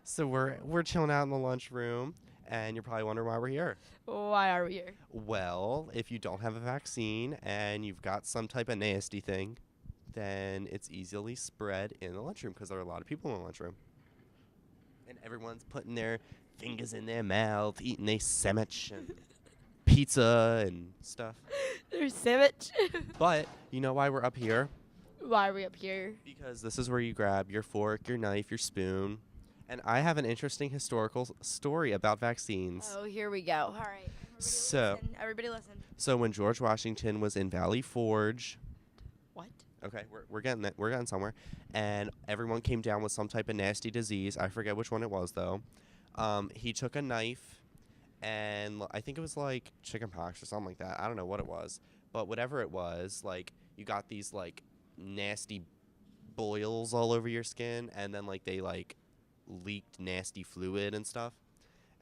So we're chilling out in the lunchroom, and you're probably wondering why we're here. Why are we here? Well, if you don't have a vaccine and you've got some type of nasty thing, then it's easily spread in the lunchroom because there are a lot of people in the lunchroom, and everyone's putting their fingers in their mouth, eating a sandwich and pizza and stuff. There's sandwich. But you know why we're up here? Why are we up here? Because this is where you grab your fork, your knife, your spoon. And I have an interesting historical story about vaccines. Oh, here we go. All right. So- Everybody listen. So when George Washington was in Valley Forge, What? okay, we're getting it. We're getting somewhere. And everyone came down with some type of nasty disease. I forget which one it was though. He took a knife, and I think it was like chicken pox or something like that. I don't know what it was, but whatever it was, like you got these like nasty boils all over your skin, and then like they like leaked nasty fluid and stuff,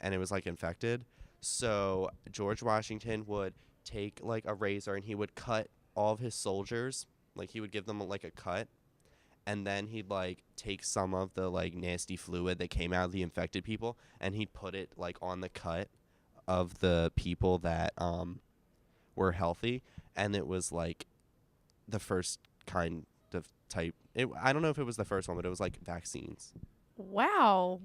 and it was like infected. So George Washington would take like a razor and he would cut all of his soldiers, like he would give them like a cut, and then he'd like take some of the like nasty fluid that came out of the infected people and he'd put it like on the cut of the people that were healthy, and it was like the first kind of type. I don't know if it was the first one, but it was like vaccines. Wow.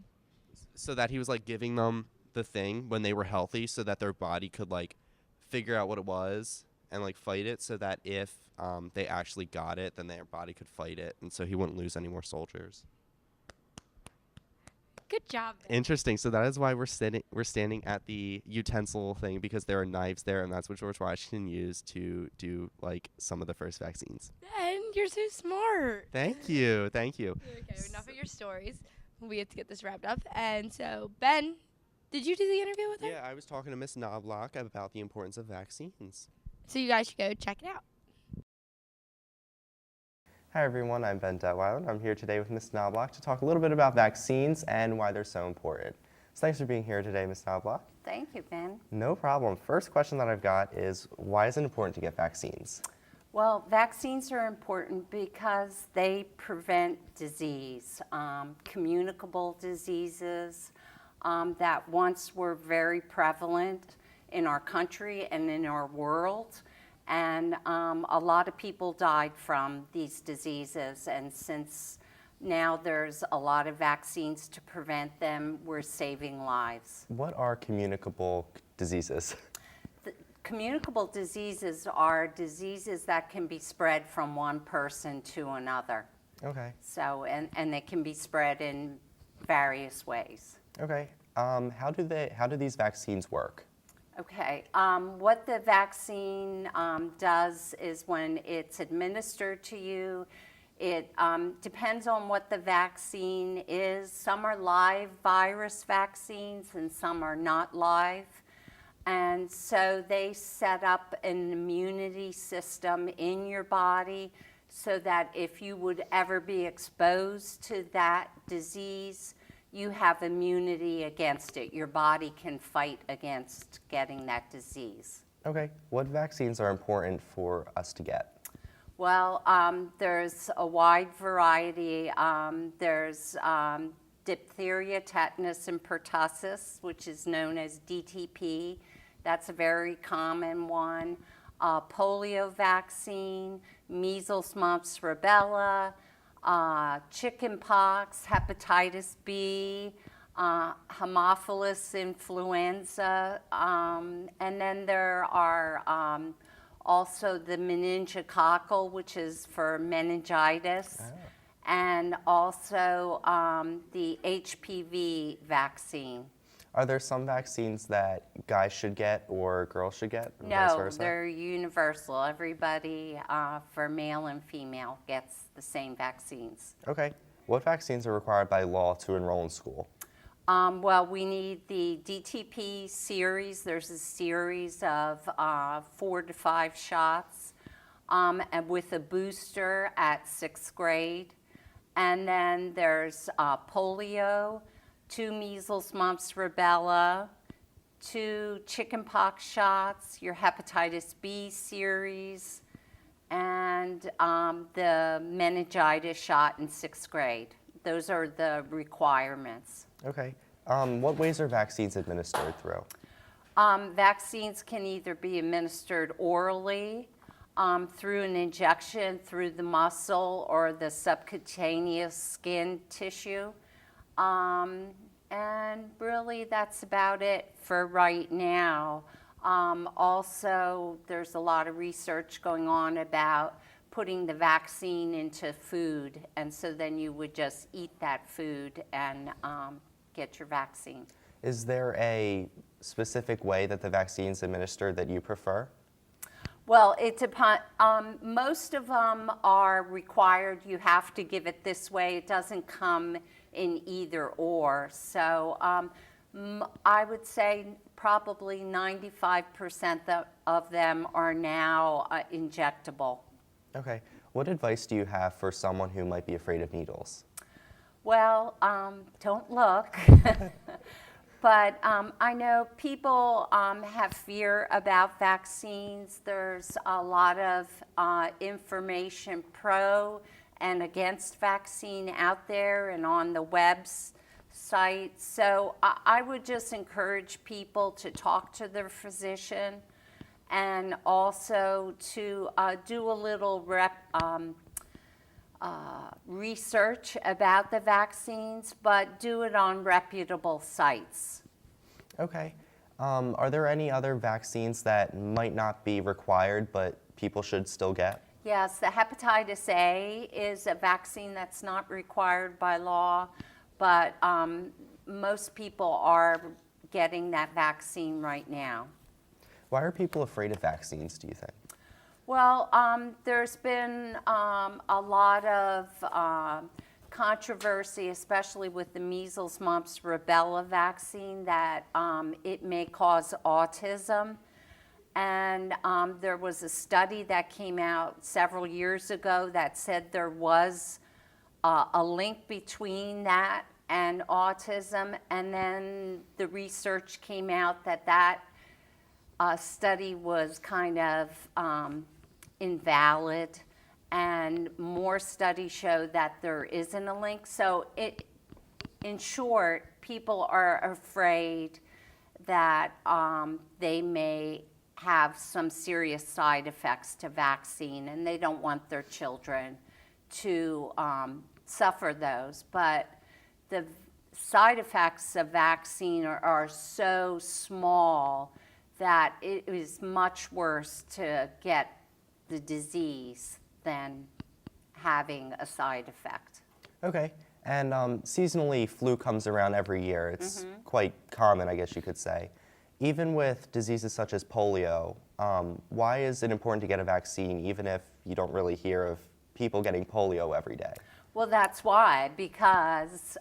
So that he was like giving them the thing when they were healthy so that their body could like figure out what it was and like fight it, so that if they actually got it, then their body could fight it, and so he wouldn't lose any more soldiers. Good job. Interesting. So that is why we're standing at the utensil thing, because there are knives there, and that's what George Washington used to do like some of the first vaccines. Ben, you're so smart. Thank you. Okay, enough of your stories. We have to get this wrapped up. And so, Ben, did you do the interview with her? Yeah, I was talking to Miss Knobloch about the importance of vaccines. So you guys should go check it out. Hi everyone, I'm Ben Detweiler, and I'm here today with Miss Knobloch to talk a little bit about vaccines and why they're so important. So thanks for being here today, Miss Knobloch. Thank you, Ben. No problem. First question that I've got is, why is it important to get vaccines? Well, vaccines are important because they prevent disease, communicable diseases that once were very prevalent in our country and in our world. And a lot of people died from these diseases. And since now there's a lot of vaccines to prevent them, we're saving lives. What are communicable diseases? Communicable diseases are diseases that can be spread from one person to another. Okay. So, and they can be spread in various ways. Okay. How do these vaccines work? Okay, what the vaccine does is when it's administered to you, it depends on what the vaccine is. Some are live virus vaccines and some are not live. And so they set up an immunity system in your body so that if you would ever be exposed to that disease, you have immunity against it. Your body can fight against getting that disease. Okay. What vaccines are important for us to get? Well, there's a wide variety. There's diphtheria, tetanus, and pertussis, which is known as DTP. That's a very common one. Polio vaccine, measles, mumps, rubella, chicken pox, hepatitis B, Haemophilus influenza, and then there are also the meningococcal, which is for meningitis, and also the HPV vaccine. Are there some vaccines that guys should get or girls should get? Or vice No, versa? they're universal. Everybody, for male and female, gets the same vaccines. Okay. What vaccines are required by law to enroll in school? Well, we need the DTP series. There's a series of 4 to 5 shots, and with a booster at 6th grade. And then there's polio, 2 measles, mumps, rubella, 2 chickenpox shots, your hepatitis B series, and the meningitis shot in 6th grade. those are the requirements. Okay. What ways are vaccines administered through? Vaccines can either be administered orally, through an injection through the muscle or the subcutaneous skin tissue. And really, that's about it for right now. Also, there's a lot of research going on about putting the vaccine into food, and so then you would just eat that food and get your vaccine. Is there a specific way that the vaccine's administered that you prefer? Well, it depends. Most of them are required. You have to give it this way. It doesn't come in either or. So I would say probably 95% of them are now injectable. Okay. What advice do you have for someone who might be afraid of needles? Well, don't look. But I know people have fear about vaccines. There's a lot of information pro and against vaccine out there and on the website. So I would just encourage people to talk to their physician and also to do a little research about the vaccines, but do it on reputable sites. Okay. Are there any other vaccines that might not be required but people should still get? Yes, the hepatitis A is a vaccine that's not required by law, but most people are getting that vaccine right now. Why are people afraid of vaccines, do you think? Well, there's been a lot of controversy, especially with the measles, mumps, rubella vaccine, that it may cause autism. And there was a study that came out several years ago that said there was a link between that and autism. And then the research came out that study was kind of invalid, and more studies show that there isn't a link. So in short, people are afraid that they may have some serious side effects to vaccine, and they don't want their children to suffer those. But the side effects of vaccine are so small that it is much worse to get the disease than having a side effect. Okay. And seasonally, flu comes around every year. It's quite common, I guess you could say. Even with diseases such as polio, why is it important to get a vaccine even if you don't really hear of people getting polio every day? Well, that's why, because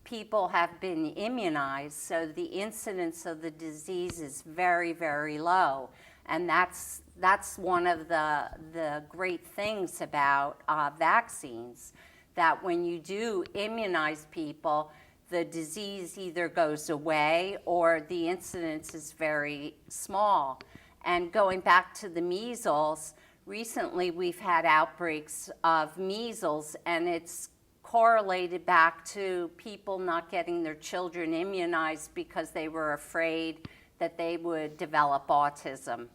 people have been immunized, so the incidence of the disease is very, very low. And that's one of the great things about vaccines, that when you do immunize people, the disease either goes away or the incidence is very small. And going back to the measles, recently we've had outbreaks of measles, and it's correlated back to people not getting their children immunized because they were afraid that they would develop autism.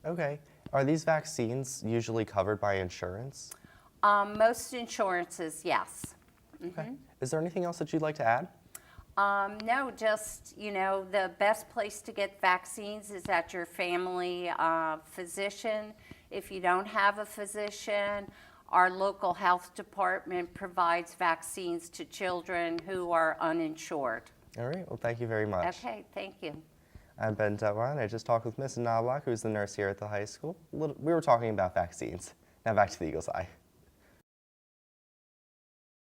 Okay. Are these vaccines usually covered by insurance? Most insurances, yes. Okay. Is there anything else that you'd like to add? No, just, the best place to get vaccines is at your family physician. If you don't have a physician, our local health department provides vaccines to children who are uninsured. All right. Well, thank you very much. Okay, thank you. I'm Ben Detwan. I just talked with Mrs. Knobloch, who's the nurse here at the high school. We were talking about vaccines. Now back to the Eagle's Eye.